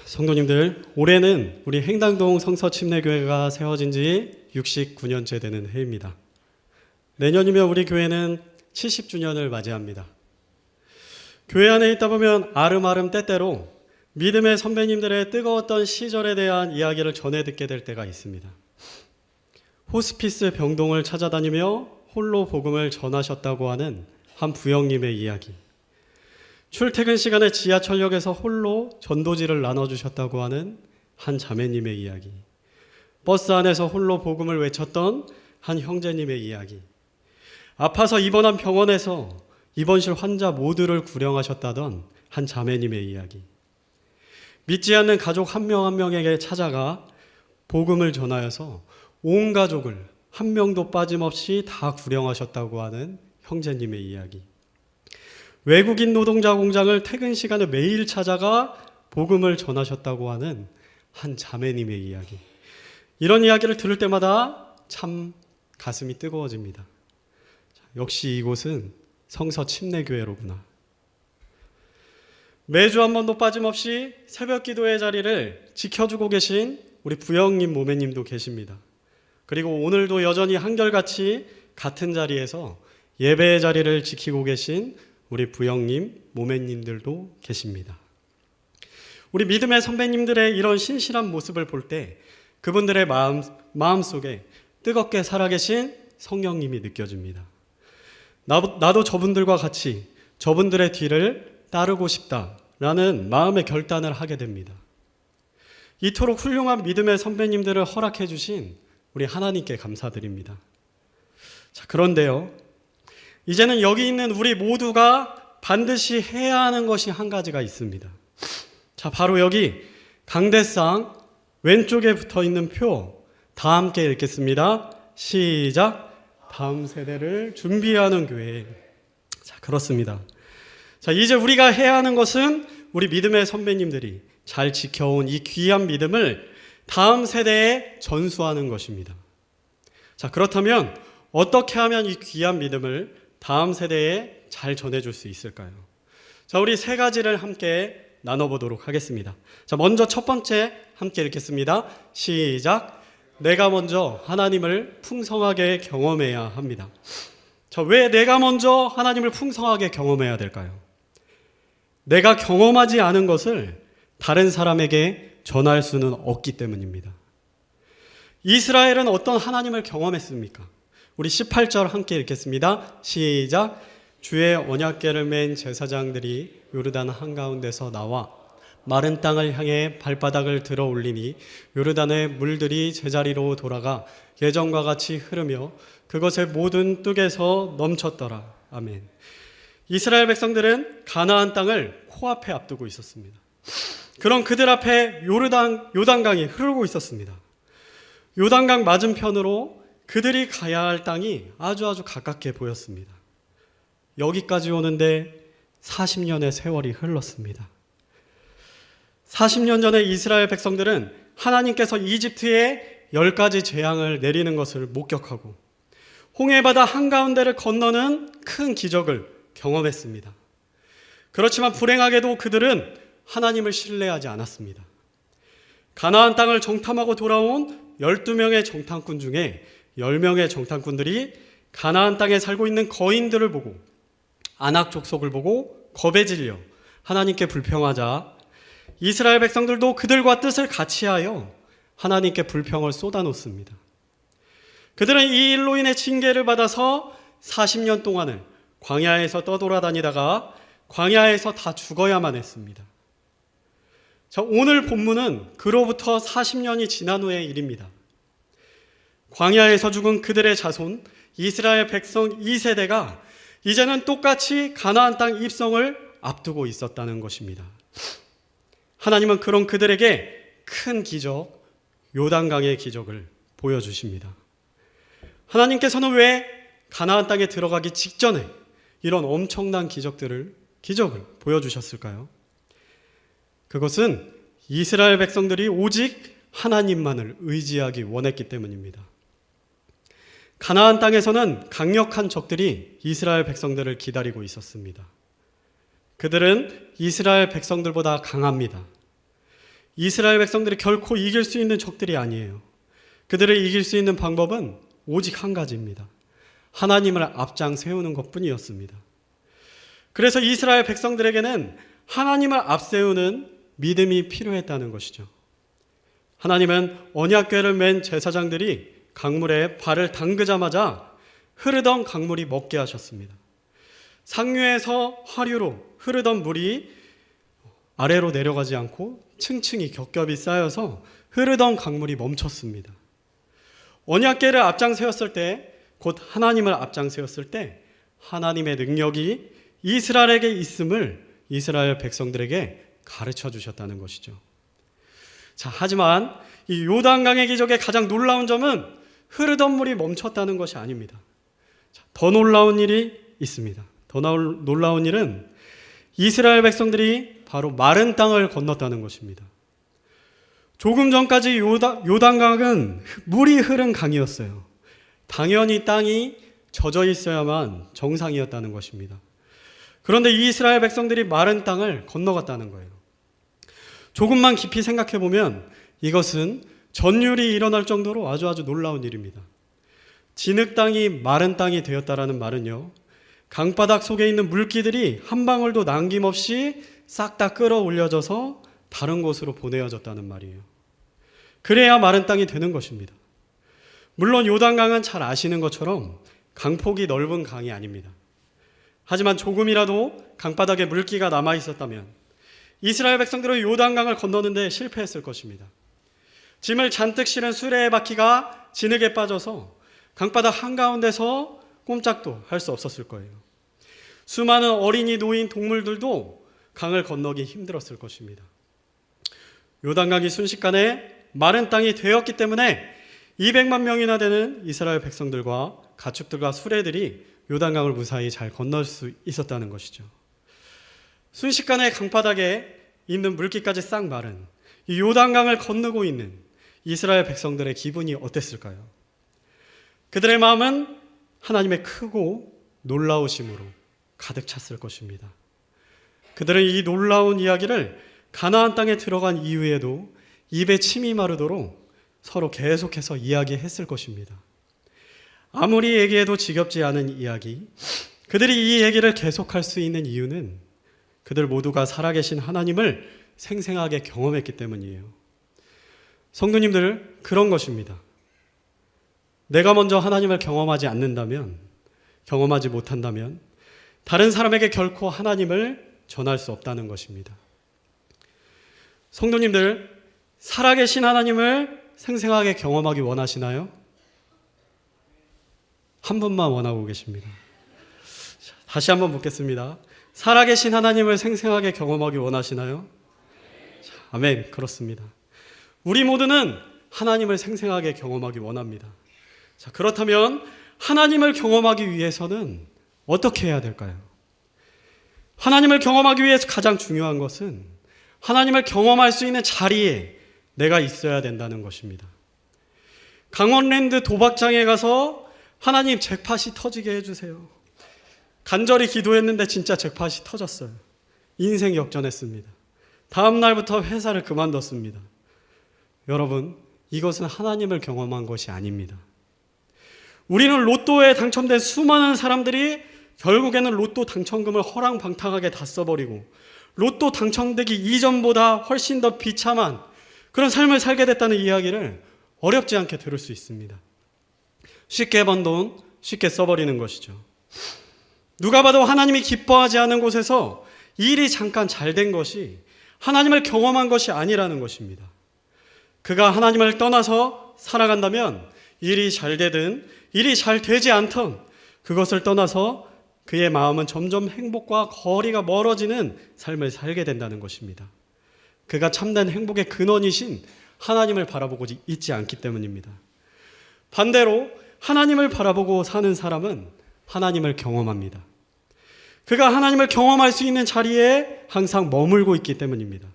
성도님들, 올해는 우리 행당동 성서침례교회가 세워진 지 69년째 되는 해입니다. 내년이면 우리 교회는 70주년을 맞이합니다. 교회 안에 있다 보면 아름아름 때때로 믿음의 선배님들의 뜨거웠던 시절에 대한 이야기를 전해 듣게 될 때가 있습니다. 호스피스 병동을 찾아다니며 홀로 복음을 전하셨다고 하는 한 부형님의 이야기, 출퇴근 시간에 지하철역에서 홀로 전도지를 나눠주셨다고 하는 한 자매님의 이야기, 버스 안에서 홀로 복음을 외쳤던 한 형제님의 이야기, 아파서 입원한 병원에서 입원실 환자 모두를 구령하셨다던 한 자매님의 이야기, 믿지 않는 가족 한 명 한 명에게 찾아가 복음을 전하여서 온 가족을 한 명도 빠짐없이 다 구령하셨다고 하는 형제님의 이야기, 외국인 노동자 공장을 퇴근 시간에 매일 찾아가 복음을 전하셨다고 하는 한 자매님의 이야기, 이런 이야기를 들을 때마다 참 가슴이 뜨거워집니다. 역시 이곳은 성서침례교회로구나. 매주 한 번도 빠짐없이 새벽 기도의 자리를 지켜주고 계신 우리 부영님, 모매님도 계십니다. 그리고 오늘도 여전히 한결같이 같은 자리에서 예배의 자리를 지키고 계신 우리 부영님, 모매님들도 계십니다. 우리 믿음의 선배님들의 이런 신실한 모습을 볼 때 그분들의 마음속에 뜨겁게 살아계신 성령님이 느껴집니다. 나도 저분들과 같이 저분들의 뒤를 따르고 싶다라는 마음의 결단을 하게 됩니다. 이토록 훌륭한 믿음의 선배님들을 허락해 주신 우리 하나님께 감사드립니다. 자, 그런데요, 이제는 여기 있는 우리 모두가 반드시 해야 하는 것이 한 가지가 있습니다. 자, 바로 여기 강대상 왼쪽에 붙어 있는 표, 다 함께 읽겠습니다. 시작. 다음 세대를 준비하는 교회. 자, 그렇습니다. 자, 이제 우리가 해야 하는 것은 우리 믿음의 선배님들이 잘 지켜온 이 귀한 믿음을 다음 세대에 전수하는 것입니다. 자, 그렇다면 어떻게 하면 이 귀한 믿음을 다음 세대에 잘 전해줄 수 있을까요? 자, 우리 세 가지를 함께 나눠보도록 하겠습니다. 자, 먼저 첫 번째 함께 읽겠습니다. 시작. 내가 먼저 하나님을 풍성하게 경험해야 합니다. 자, 왜 내가 먼저 하나님을 풍성하게 경험해야 될까요? 내가 경험하지 않은 것을 다른 사람에게 전할 수는 없기 때문입니다. 이스라엘은 어떤 하나님을 경험했습니까? 우리 18절 함께 읽겠습니다. 시작. 주의 언약궤를 맨 제사장들이 요르단 한가운데서 나와 마른 땅을 향해 발바닥을 들어 올리니 요르단의 물들이 제자리로 돌아가 예전과 같이 흐르며 그것의 모든 뚝에서 넘쳤더라. 아멘. 이스라엘 백성들은 가나안 땅을 코앞에 앞두고 있었습니다. 그런 그들 앞에 요단강이 흐르고 있었습니다. 요단강 맞은편으로 그들이 가야 할 땅이 아주 가깝게 보였습니다. 여기까지 오는데 40년의 세월이 흘렀습니다. 40년 전에 이스라엘 백성들은 하나님께서 이집트에 10가지 재앙을 내리는 것을 목격하고 홍해바다 한가운데를 건너는 큰 기적을 경험했습니다. 그렇지만 불행하게도 그들은 하나님을 신뢰하지 않았습니다. 가나안 땅을 정탐하고 돌아온 12명의 정탐꾼 중에 10명의 정탐꾼들이 가나안 땅에 살고 있는 거인들을 보고 아낙 족속을 보고 겁에 질려 하나님께 불평하자 이스라엘 백성들도 그들과 뜻을 같이하여 하나님께 불평을 쏟아놓습니다. 그들은 이 일로 인해 징계를 받아서 40년 동안을 광야에서 떠돌아다니다가 광야에서 다 죽어야만 했습니다. 자, 오늘 본문은 그로부터 40년이 지난 후의 일입니다. 광야에서 죽은 그들의 자손 이스라엘 백성 2세대가 이제는 똑같이 가나안 땅 입성을 앞두고 있었다는 것입니다. 하나님은 그런 그들에게 큰 기적, 요단강의 기적을 보여주십니다. 하나님께서는 왜 가나안 땅에 들어가기 직전에 이런 엄청난 기적을 보여주셨을까요? 그것은 이스라엘 백성들이 오직 하나님만을 의지하기 원했기 때문입니다. 가나안 땅에서는 강력한 적들이 이스라엘 백성들을 기다리고 있었습니다. 그들은 이스라엘 백성들보다 강합니다. 이스라엘 백성들이 결코 이길 수 있는 적들이 아니에요. 그들을 이길 수 있는 방법은 오직 한 가지입니다. 하나님을 앞장 세우는 것뿐이었습니다. 그래서 이스라엘 백성들에게는 하나님을 앞세우는 믿음이 필요했다는 것이죠. 하나님은 언약궤를 맨 제사장들이 강물에 발을 담그자마자 흐르던 강물이 멎게 하셨습니다. 상류에서 하류로 흐르던 물이 아래로 내려가지 않고 층층이 겹겹이 쌓여서 흐르던 강물이 멈췄습니다. 언약궤를 앞장 세웠을 때, 곧 하나님을 앞장 세웠을 때 하나님의 능력이 이스라엘에게 있음을 이스라엘 백성들에게 가르쳐 주셨다는 것이죠. 자, 하지만 이 요단강의 기적의 가장 놀라운 점은 흐르던 물이 멈췄다는 것이 아닙니다. 자, 더 놀라운 일이 있습니다. 더 놀라운 일은 이스라엘 백성들이 바로 마른 땅을 건넜다는 것입니다. 조금 전까지 요단강은 물이 흐른 강이었어요. 당연히 땅이 젖어 있어야만 정상이었다는 것입니다. 그런데 이스라엘 백성들이 마른 땅을 건너갔다는 거예요. 조금만 깊이 생각해 보면 이것은 전율이 일어날 정도로 아주 놀라운 일입니다. 진흙 땅이 마른 땅이 되었다라는 말은요, 강바닥 속에 있는 물기들이 한 방울도 남김없이 싹 다 끌어올려져서 다른 곳으로 보내어졌다는 말이에요. 그래야 마른 땅이 되는 것입니다. 물론 요단강은 잘 아시는 것처럼 강폭이 넓은 강이 아닙니다. 하지만 조금이라도 강바닥에 물기가 남아 있었다면 이스라엘 백성들은 요단강을 건너는데 실패했을 것입니다. 짐을 잔뜩 실은 수레의 바퀴가 진흙에 빠져서 강바닥 한가운데서 꼼짝도 할 수 없었을 거예요. 수많은 어린이, 노인, 동물들도 강을 건너기 힘들었을 것입니다. 요단강이 순식간에 마른 땅이 되었기 때문에 200만 명이나 되는 이스라엘 백성들과 가축들과 수레들이 요단강을 무사히 잘 건널 수 있었다는 것이죠. 순식간에 강바닥에 있는 물기까지 싹 마른 이 요단강을 건너고 있는 이스라엘 백성들의 기분이 어땠을까요? 그들의 마음은 하나님의 크고 놀라우심으로 가득 찼을 것입니다. 그들은 이 놀라운 이야기를 가나안 땅에 들어간 이후에도 입에 침이 마르도록 서로 계속해서 이야기했을 것입니다. 아무리 얘기해도 지겹지 않은 이야기, 그들이 이 얘기를 계속할 수 있는 이유는 그들 모두가 살아계신 하나님을 생생하게 경험했기 때문이에요. 성도님들, 그런 것입니다. 내가 먼저 하나님을 경험하지 않는다면, 경험하지 못한다면 다른 사람에게 결코 하나님을 전할 수 없다는 것입니다. 성도님들, 살아계신 하나님을 생생하게 경험하기 원하시나요? 한 분만 원하고 계십니다. 다시 한번 묻겠습니다. 살아계신 하나님을 생생하게 경험하기 원하시나요? 아멘, 그렇습니다. 우리 모두는 하나님을 생생하게 경험하기 원합니다. 자, 그렇다면 하나님을 경험하기 위해서는 어떻게 해야 될까요? 하나님을 경험하기 위해서 가장 중요한 것은 하나님을 경험할 수 있는 자리에 내가 있어야 된다는 것입니다. 강원랜드 도박장에 가서 하나님 잭팟이 터지게 해주세요. 간절히 기도했는데 진짜 잭팟이 터졌어요. 인생 역전했습니다. 다음 날부터 회사를 그만뒀습니다. 여러분, 이것은 하나님을 경험한 것이 아닙니다. 우리는 로또에 당첨된 수많은 사람들이 결국에는 로또 당첨금을 허랑방탕하게 다 써버리고 로또 당첨되기 이전보다 훨씬 더 비참한 그런 삶을 살게 됐다는 이야기를 어렵지 않게 들을 수 있습니다. 쉽게 번 돈 쉽게 써버리는 것이죠. 누가 봐도 하나님이 기뻐하지 않은 곳에서 일이 잠깐 잘 된 것이 하나님을 경험한 것이 아니라는 것입니다. 그가 하나님을 떠나서 살아간다면 일이 잘 되든 일이 잘 되지 않던 그것을 떠나서 그의 마음은 점점 행복과 거리가 멀어지는 삶을 살게 된다는 것입니다. 그가 참된 행복의 근원이신 하나님을 바라보고 있지 않기 때문입니다. 반대로 하나님을 바라보고 사는 사람은 하나님을 경험합니다. 그가 하나님을 경험할 수 있는 자리에 항상 머물고 있기 때문입니다.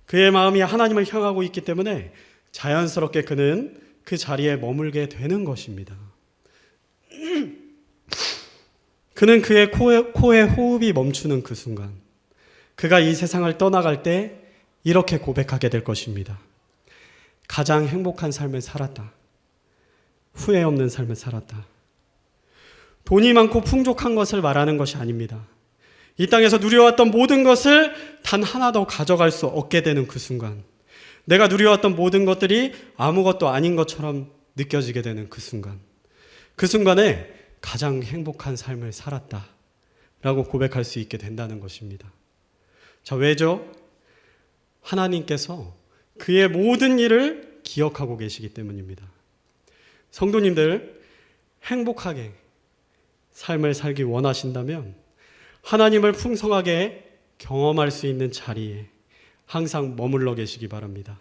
그의 마음이 하나님을 향하고 있기 때문에 자연스럽게 그는 그 자리에 머물게 되는 것입니다. 그는 그의 코에 호흡이 멈추는 그 순간, 그가 이 세상을 떠나갈 때 이렇게 고백하게 될 것입니다. 가장 행복한 삶을 살았다. 후회 없는 삶을 살았다. 돈이 많고 풍족한 것을 말하는 것이 아닙니다. 이 땅에서 누려왔던 모든 것을 단 하나 더 가져갈 수 없게 되는 그 순간, 내가 누려왔던 모든 것들이 아무것도 아닌 것처럼 느껴지게 되는 그 순간, 그 순간에 가장 행복한 삶을 살았다 라고 고백할 수 있게 된다는 것입니다. 자, 왜죠? 하나님께서 그의 모든 일을 기억하고 계시기 때문입니다. 성도님들, 행복하게 삶을 살기 원하신다면 하나님을 풍성하게 경험할 수 있는 자리에 항상 머물러 계시기 바랍니다.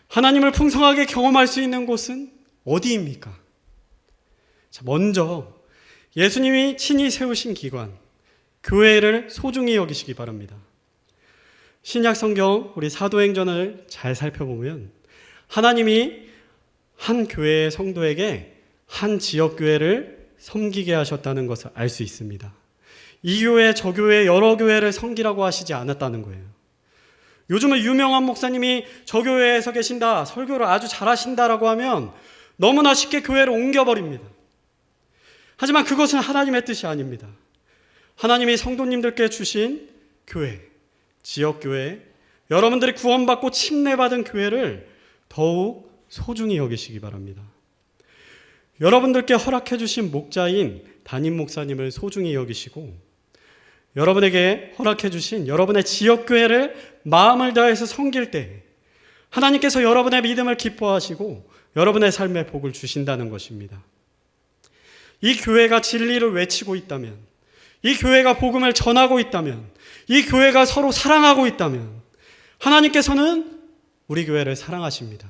하나님을 풍성하게 경험할 수 있는 곳은 어디입니까? 자, 먼저 예수님이 친히 세우신 기관, 교회를 소중히 여기시기 바랍니다. 신약 성경 우리 사도행전을 잘 살펴보면 하나님이 한 교회의 성도에게 한 지역 교회를 섬기게 하셨다는 것을 알 수 있습니다. 이 교회, 저 교회, 여러 교회를 섬기라고 하시지 않았다는 거예요. 요즘은 유명한 목사님이 저 교회에서 계신다, 설교를 아주 잘하신다라고 하면 너무나 쉽게 교회를 옮겨버립니다. 하지만 그것은 하나님의 뜻이 아닙니다. 하나님이 성도님들께 주신 교회, 지역교회, 여러분들이 구원받고 침례받은 교회를 더욱 소중히 여기시기 바랍니다. 여러분들께 허락해 주신 목자인 담임 목사님을 소중히 여기시고, 여러분에게 허락해 주신 여러분의 지역교회를 마음을 다해서 섬길 때 하나님께서 여러분의 믿음을 기뻐하시고 여러분의 삶에 복을 주신다는 것입니다. 이 교회가 진리를 외치고 있다면, 이 교회가 복음을 전하고 있다면, 이 교회가 서로 사랑하고 있다면 하나님께서는 우리 교회를 사랑하십니다.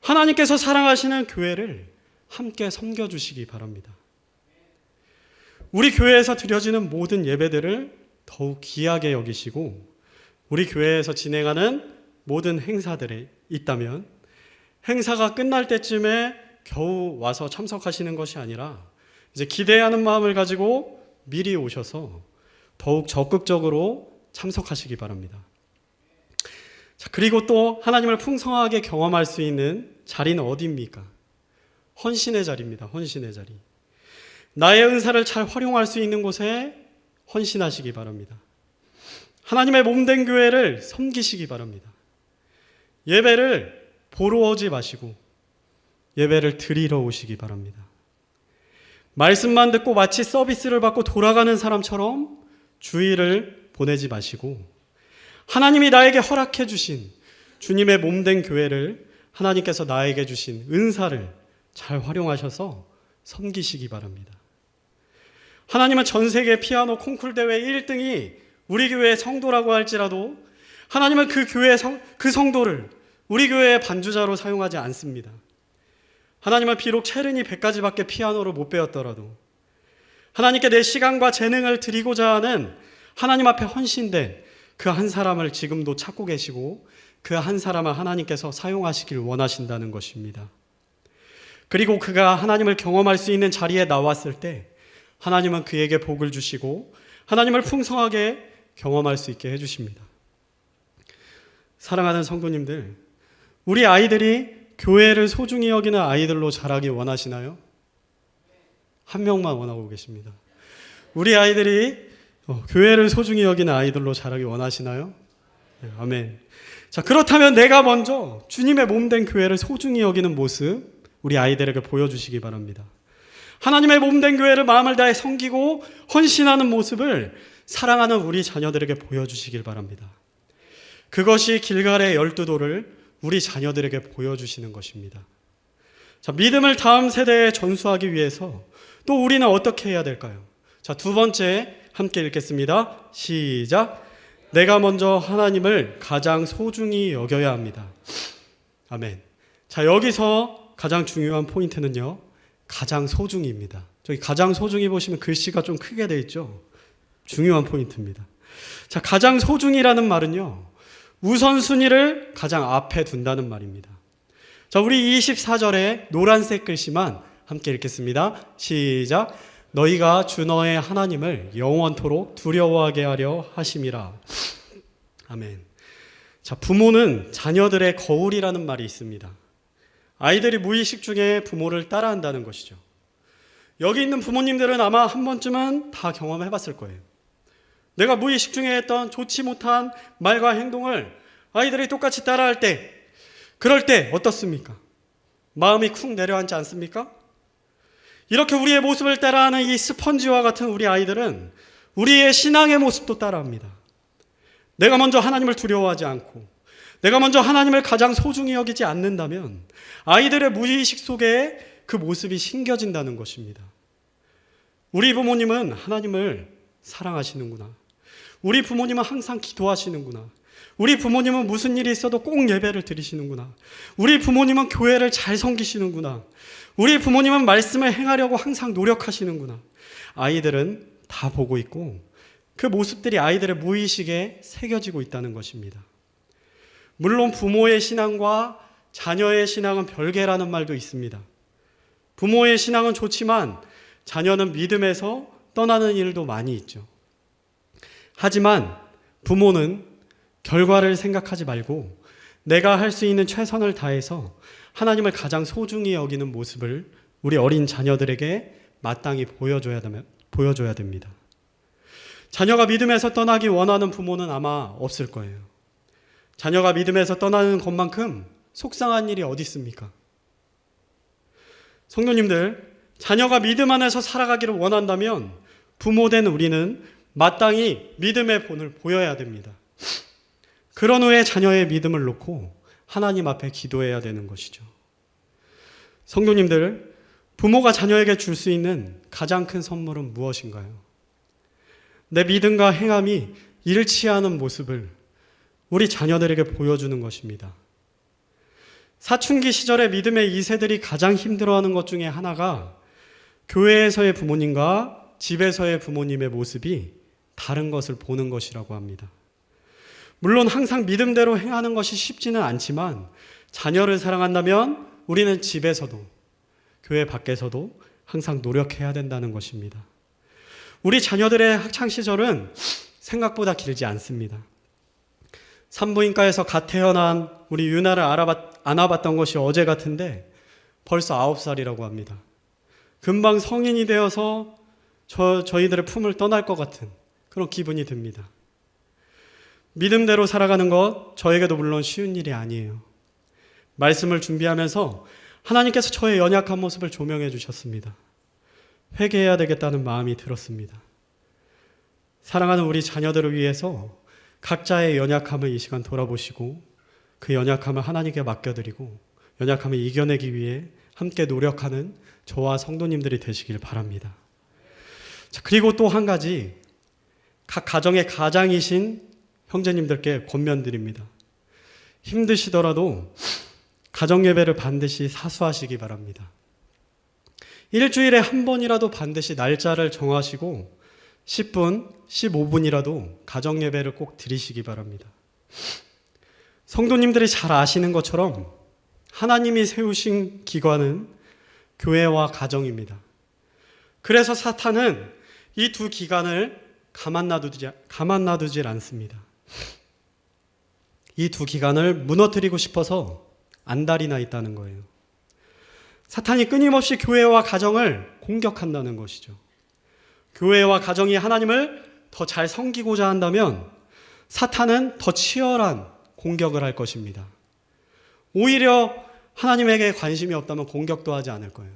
하나님께서 사랑하시는 교회를 함께 섬겨주시기 바랍니다. 우리 교회에서 드려지는 모든 예배들을 더욱 귀하게 여기시고, 우리 교회에서 진행하는 모든 행사들이 있다면 행사가 끝날 때쯤에 겨우 와서 참석하시는 것이 아니라 이제 기대하는 마음을 가지고 미리 오셔서 더욱 적극적으로 참석하시기 바랍니다. 자, 그리고 또 하나님을 풍성하게 경험할 수 있는 자리는 어디입니까? 헌신의 자리입니다. 헌신의 자리. 나의 은사를 잘 활용할 수 있는 곳에 헌신하시기 바랍니다. 하나님의 몸된 교회를 섬기시기 바랍니다. 예배를 보러 오지 마시고 예배를 드리러 오시기 바랍니다. 말씀만 듣고 마치 서비스를 받고 돌아가는 사람처럼 주일을 보내지 마시고 하나님이 나에게 허락해 주신 주님의 몸된 교회를, 하나님께서 나에게 주신 은사를 잘 활용하셔서 섬기시기 바랍니다. 하나님은 전 세계 피아노 콩쿨 대회 1등이 우리 교회의 성도라고 할지라도 하나님은 그 교회의 그 성도를 우리 교회의 반주자로 사용하지 않습니다. 하나님은 비록 체르니 100가지밖에 피아노를 못 배웠더라도 하나님께 내 시간과 재능을 드리고자 하는 하나님 앞에 헌신된 그 한 사람을 지금도 찾고 계시고 그 한 사람을 하나님께서 사용하시길 원하신다는 것입니다. 그리고 그가 하나님을 경험할 수 있는 자리에 나왔을 때 하나님은 그에게 복을 주시고 하나님을 풍성하게 경험할 수 있게 해주십니다. 사랑하는 성도님들, 우리 아이들이 교회를 소중히 여기는 아이들로 자라기 원하시나요? 한 명만 원하고 계십니다. 우리 아이들이 교회를 소중히 여기는 아이들로 자라기 원하시나요? 네, 아멘. 자, 그렇다면 내가 먼저 주님의 몸된 교회를 소중히 여기는 모습 우리 아이들에게 보여주시기 바랍니다. 하나님의 몸된 교회를 마음을 다해 섬기고 헌신하는 모습을 사랑하는 우리 자녀들에게 보여주시길 바랍니다. 그것이 길갈의 12도를 우리 자녀들에게 보여주시는 것입니다. 자, 믿음을 다음 세대에 전수하기 위해서 또 우리는 어떻게 해야 될까요? 자, 두 번째 함께 읽겠습니다. 시작. 내가 먼저 하나님을 가장 소중히 여겨야 합니다. 아멘. 자, 여기서 가장 중요한 포인트는요, 가장 소중히입니다. 저기 가장 소중히 보시면 글씨가 좀 크게 되어 있죠. 중요한 포인트입니다. 자, 가장 소중히라는 말은요, 우선순위를 가장 앞에 둔다는 말입니다. 자, 우리 24절에 노란색 글씨만 함께 읽겠습니다. 시작. 너희가 주 너의 하나님을 영원토록 두려워하게 하려 하심이라. 아멘. 자, 부모는 자녀들의 거울이라는 말이 있습니다. 아이들이 무의식 중에 부모를 따라한다는 것이죠. 여기 있는 부모님들은 아마 한 번쯤은 다 경험해 봤을 거예요. 내가 무의식 중에 했던 좋지 못한 말과 행동을 아이들이 똑같이 따라할 때, 그럴 때 어떻습니까? 마음이 쿵 내려앉지 않습니까? 이렇게 우리의 모습을 따라하는 이 스펀지와 같은 우리 아이들은 우리의 신앙의 모습도 따라합니다. 내가 먼저 하나님을 두려워하지 않고 내가 먼저 하나님을 가장 소중히 여기지 않는다면 아이들의 무의식 속에 그 모습이 심겨진다는 것입니다. 우리 부모님은 하나님을 사랑하시는구나. 우리 부모님은 항상 기도하시는구나. 우리 부모님은 무슨 일이 있어도 꼭 예배를 드리시는구나. 우리 부모님은 교회를 잘 섬기시는구나. 우리 부모님은 말씀을 행하려고 항상 노력하시는구나. 아이들은 다 보고 있고 그 모습들이 아이들의 무의식에 새겨지고 있다는 것입니다. 물론 부모의 신앙과 자녀의 신앙은 별개라는 말도 있습니다. 부모의 신앙은 좋지만 자녀는 믿음에서 떠나는 일도 많이 있죠. 하지만 부모는 결과를 생각하지 말고 내가 할 수 있는 최선을 다해서 하나님을 가장 소중히 여기는 모습을 우리 어린 자녀들에게 마땅히 보여줘야 됩니다. 자녀가 믿음에서 떠나기 원하는 부모는 아마 없을 거예요. 자녀가 믿음에서 떠나는 것만큼 속상한 일이 어디 있습니까? 성도님들, 자녀가 믿음 안에서 살아가기를 원한다면 부모된 우리는 마땅히 믿음의 본을 보여야 됩니다. 그런 후에 자녀의 믿음을 놓고 하나님 앞에 기도해야 되는 것이죠. 성도님들, 부모가 자녀에게 줄 수 있는 가장 큰 선물은 무엇인가요? 내 믿음과 행함이 일치하는 모습을 우리 자녀들에게 보여주는 것입니다. 사춘기 시절의 믿음의 2세들이 가장 힘들어하는 것 중에 하나가 교회에서의 부모님과 집에서의 부모님의 모습이 다른 것을 보는 것이라고 합니다. 물론 항상 믿음대로 행하는 것이 쉽지는 않지만 자녀를 사랑한다면 우리는 집에서도 교회 밖에서도 항상 노력해야 된다는 것입니다. 우리 자녀들의 학창시절은 생각보다 길지 않습니다. 산부인과에서 갓 태어난 우리 유나를 안아봤던 것이 어제 같은데 벌써 9살이라고 합니다. 금방 성인이 되어서 저희들의 품을 떠날 것 같은 그런 기분이 듭니다. 믿음대로 살아가는 것 저에게도 물론 쉬운 일이 아니에요. 말씀을 준비하면서 하나님께서 저의 연약한 모습을 조명해 주셨습니다. 회개해야 되겠다는 마음이 들었습니다. 사랑하는 우리 자녀들을 위해서 각자의 연약함을 이 시간 돌아보시고 그 연약함을 하나님께 맡겨드리고 연약함을 이겨내기 위해 함께 노력하는 저와 성도님들이 되시길 바랍니다. 자, 그리고 또 한 가지, 각 가정의 가장이신 형제님들께 권면드립니다. 힘드시더라도 가정예배를 반드시 사수하시기 바랍니다. 일주일에 한 번이라도 반드시 날짜를 정하시고 10분, 15분이라도 가정예배를 꼭 드리시기 바랍니다. 성도님들이 잘 아시는 것처럼 하나님이 세우신 기관은 교회와 가정입니다. 그래서 사탄은 이 두 기관을 가만 놔두질 않습니다. 이 두 기관을 무너뜨리고 싶어서 안달이 나 있다는 거예요. 사탄이 끊임없이 교회와 가정을 공격한다는 것이죠. 교회와 가정이 하나님을 더 잘 섬기고자 한다면 사탄은 더 치열한 공격을 할 것입니다. 오히려 하나님에게 관심이 없다면 공격도 하지 않을 거예요.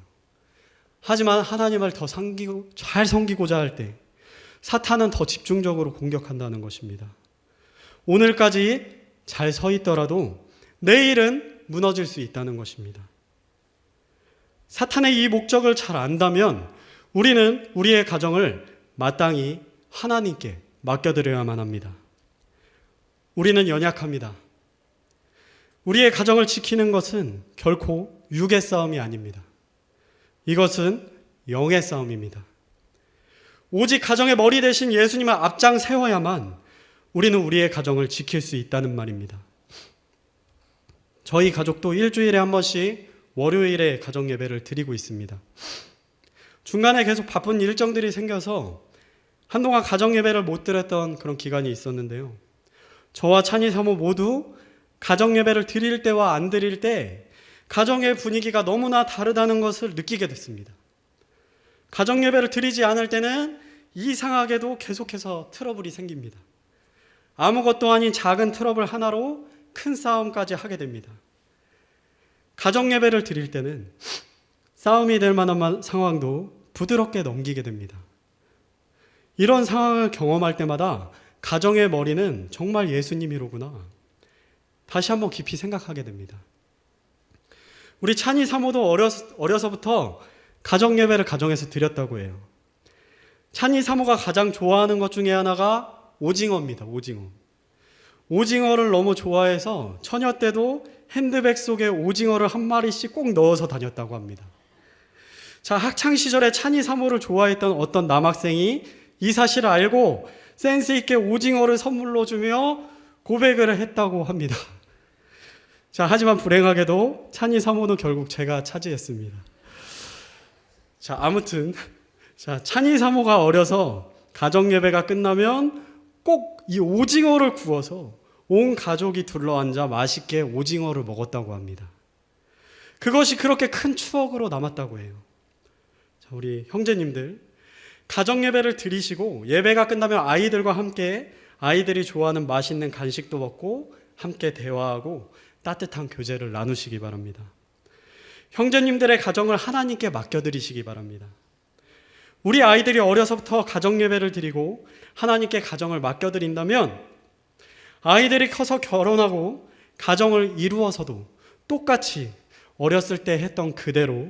하지만 하나님을 더 잘 섬기고자 할 때 사탄은 더 집중적으로 공격한다는 것입니다. 오늘까지 잘 서 있더라도 내일은 무너질 수 있다는 것입니다. 사탄의 이 목적을 잘 안다면 우리는 우리의 가정을 마땅히 하나님께 맡겨드려야만 합니다. 우리는 연약합니다. 우리의 가정을 지키는 것은 결코 육의 싸움이 아닙니다. 이것은 영의 싸움입니다. 오직 가정의 머리 대신 예수님을 앞장 세워야만 우리는 우리의 가정을 지킬 수 있다는 말입니다. 저희 가족도 일주일에 한 번씩 월요일에 가정 예배를 드리고 있습니다. 중간에 계속 바쁜 일정들이 생겨서 한동안 가정 예배를 못 드렸던 그런 기간이 있었는데요. 저와 찬이 사모 모두 가정 예배를 드릴 때와 안 드릴 때 가정의 분위기가 너무나 다르다는 것을 느끼게 됐습니다. 가정 예배를 드리지 않을 때는 이상하게도 계속해서 트러블이 생깁니다. 아무것도 아닌 작은 트러블 하나로 큰 싸움까지 하게 됩니다. 가정 예배를 드릴 때는 싸움이 될 만한 상황도 부드럽게 넘기게 됩니다. 이런 상황을 경험할 때마다 가정의 머리는 정말 예수님이로구나. 다시 한번 깊이 생각하게 됩니다. 우리 찬이 사모도 어려서부터 가정 예배를 가정에서 드렸다고 해요. 찬이 사모가 가장 좋아하는 것 중에 하나가 오징어입니다. 오징어를 너무 좋아해서 처녀 때도 핸드백 속에 오징어를 한 마리씩 꼭 넣어서 다녔다고 합니다. 자, 학창 시절에 찬이 사모를 좋아했던 어떤 남학생이 이 사실을 알고 센스 있게 오징어를 선물로 주며 고백을 했다고 합니다. 자, 하지만 불행하게도 찬이 사모는 결국 제가 차지했습니다. 자, 아무튼 찬이 사모가 어려서 가정 예배가 끝나면 꼭 이 오징어를 구워서 온 가족이 둘러앉아 맛있게 오징어를 먹었다고 합니다. 그것이 그렇게 큰 추억으로 남았다고 해요. 자, 우리 형제님들, 가정 예배를 드리시고 예배가 끝나면 아이들과 함께 아이들이 좋아하는 맛있는 간식도 먹고 함께 대화하고 따뜻한 교제를 나누시기 바랍니다. 형제님들의 가정을 하나님께 맡겨드리시기 바랍니다. 우리 아이들이 어려서부터 가정 예배를 드리고 하나님께 가정을 맡겨드린다면 아이들이 커서 결혼하고 가정을 이루어서도 똑같이 어렸을 때 했던 그대로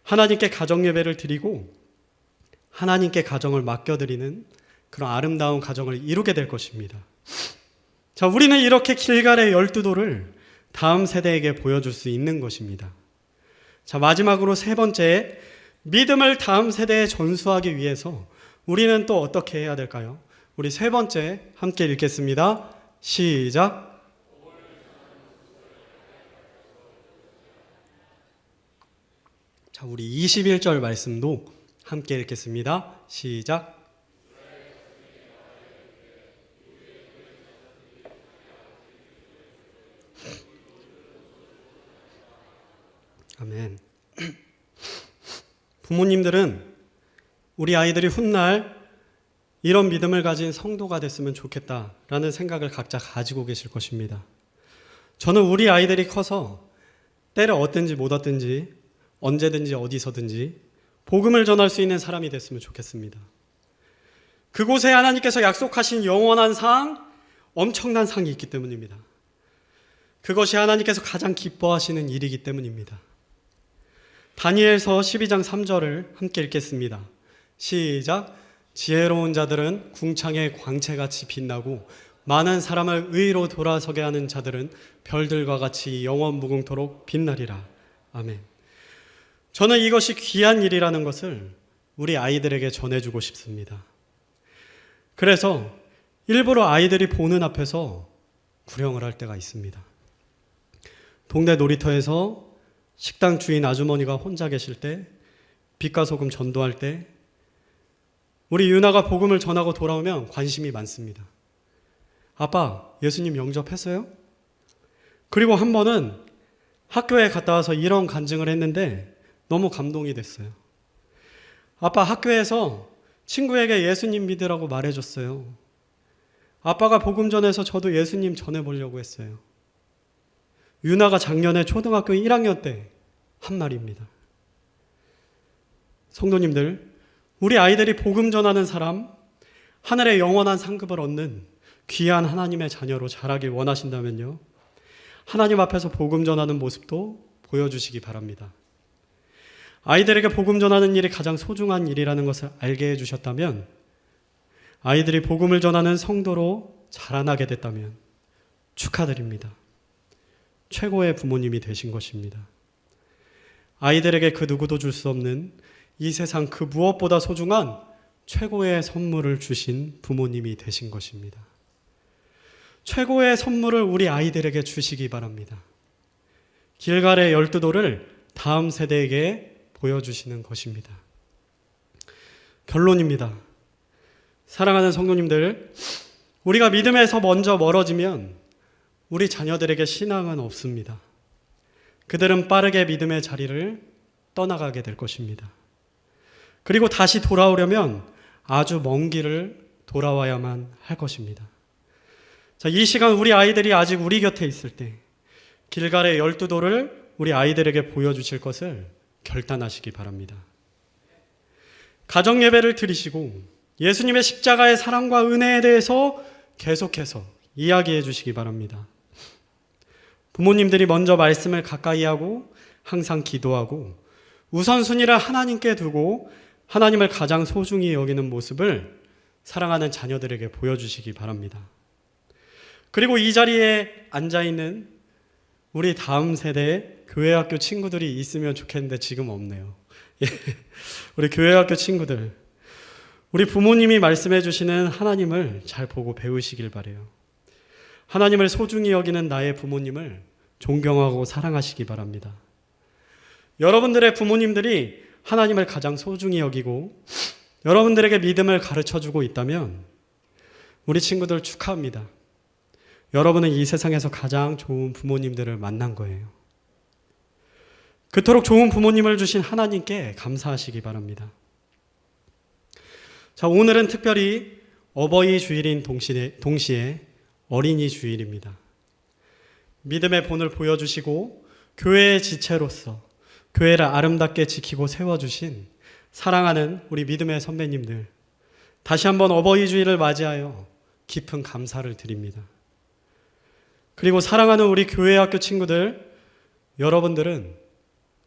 하나님께 가정 예배를 드리고 하나님께 가정을 맡겨드리는 그런 아름다운 가정을 이루게 될 것입니다. 자, 우리는 이렇게 길갈의 12도를 다음 세대에게 보여줄 수 있는 것입니다. 자, 마지막으로 세 번째, 믿음을 다음 세대에 전수하기 위해서 우리는 또 어떻게 해야 될까요? 우리 세 번째 함께 읽겠습니다. 시작. 자, 우리 21절 말씀도 함께 읽겠습니다. 시작. 아멘. 부모님들은 우리 아이들이 훗날 이런 믿음을 가진 성도가 됐으면 좋겠다라는 생각을 각자 가지고 계실 것입니다. 저는 우리 아이들이 커서 때를 얻든지 못 얻든지 언제든지 어디서든지 복음을 전할 수 있는 사람이 됐으면 좋겠습니다. 그곳에 하나님께서 약속하신 영원한 상, 엄청난 상이 있기 때문입니다. 그것이 하나님께서 가장 기뻐하시는 일이기 때문입니다. 다니엘서 12장 3절을 함께 읽겠습니다. 시작. 지혜로운 자들은 궁창의 광채같이 빛나고 많은 사람을 의로 돌아서게 하는 자들은 별들과 같이 영원 무궁토록 빛나리라. 아멘. 저는 이것이 귀한 일이라는 것을 우리 아이들에게 전해주고 싶습니다. 그래서 일부러 아이들이 보는 앞에서 구령을 할 때가 있습니다. 동네 놀이터에서 식당 주인 아주머니가 혼자 계실 때, 빛과 소금 전도할 때 우리 유나가 복음을 전하고 돌아오면 관심이 많습니다. 아빠, 예수님 영접했어요? 그리고 한 번은 학교에 갔다 와서 이런 간증을 했는데 너무 감동이 됐어요. 아빠, 학교에서 친구에게 예수님 믿으라고 말해줬어요. 아빠가 복음 전해서 저도 예수님 전해보려고 했어요. 유나가 작년에 초등학교 1학년 때 한 말입니다. 성도님들, 우리 아이들이 복음 전하는 사람, 하늘의 영원한 상급을 얻는 귀한 하나님의 자녀로 자라길 원하신다면요, 하나님 앞에서 복음 전하는 모습도 보여주시기 바랍니다. 아이들에게 복음 전하는 일이 가장 소중한 일이라는 것을 알게 해주셨다면, 아이들이 복음을 전하는 성도로 자라나게 됐다면 축하드립니다. 최고의 부모님이 되신 것입니다. 아이들에게 그 누구도 줄 수 없는 이 세상 그 무엇보다 소중한 최고의 선물을 주신 부모님이 되신 것입니다. 최고의 선물을 우리 아이들에게 주시기 바랍니다. 길갈의 12도를 다음 세대에게 보여주시는 것입니다. 결론입니다. 사랑하는 성도님들, 우리가 믿음에서 먼저 멀어지면 우리 자녀들에게 신앙은 없습니다. 그들은 빠르게 믿음의 자리를 떠나가게 될 것입니다. 그리고 다시 돌아오려면 아주 먼 길을 돌아와야만 할 것입니다. 자, 이 시간 우리 아이들이 아직 우리 곁에 있을 때 길갈의 12도를 우리 아이들에게 보여주실 것을 결단하시기 바랍니다. 가정 예배를 드리시고 예수님의 십자가의 사랑과 은혜에 대해서 계속해서 이야기해 주시기 바랍니다. 부모님들이 먼저 말씀을 가까이 하고 항상 기도하고 우선순위를 하나님께 두고 하나님을 가장 소중히 여기는 모습을 사랑하는 자녀들에게 보여주시기 바랍니다. 그리고 이 자리에 앉아있는 우리 다음 세대의 교회학교 친구들이 있으면 좋겠는데 지금 없네요. 우리 교회학교 친구들, 우리 부모님이 말씀해 주시는 하나님을 잘 보고 배우시길 바라요. 하나님을 소중히 여기는 나의 부모님을 존경하고 사랑하시기 바랍니다. 여러분들의 부모님들이 하나님을 가장 소중히 여기고 여러분들에게 믿음을 가르쳐주고 있다면 우리 친구들 축하합니다. 여러분은 이 세상에서 가장 좋은 부모님들을 만난 거예요. 그토록 좋은 부모님을 주신 하나님께 감사하시기 바랍니다. 자, 오늘은 특별히 어버이 주일인 동시에 어린이 주일입니다. 믿음의 본을 보여주시고 교회의 지체로서 교회를 아름답게 지키고 세워주신 사랑하는 우리 믿음의 선배님들, 다시 한번 어버이 주일을 맞이하여 깊은 감사를 드립니다. 그리고 사랑하는 우리 교회 학교 친구들, 여러분들은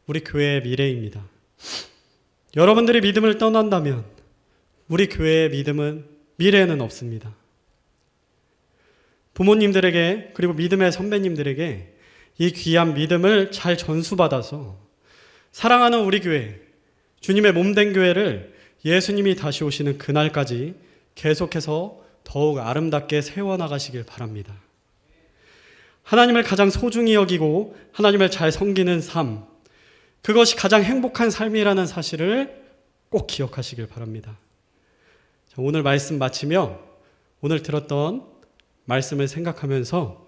우리 교회의 미래입니다. 여러분들이 믿음을 떠난다면 우리 교회의 미래는 없습니다. 부모님들에게 그리고 믿음의 선배님들에게 이 귀한 믿음을 잘 전수받아서 사랑하는 우리 교회, 주님의 몸된 교회를 예수님이 다시 오시는 그날까지 계속해서 더욱 아름답게 세워나가시길 바랍니다. 하나님을 가장 소중히 여기고 하나님을 잘 섬기는 삶, 그것이 가장 행복한 삶이라는 사실을 꼭 기억하시길 바랍니다. 오늘 말씀 마치며 오늘 들었던 말씀을 생각하면서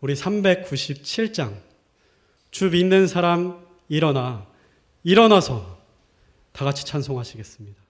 우리 397장 주 믿는 사람 일어나서 다 같이 찬송하시겠습니다.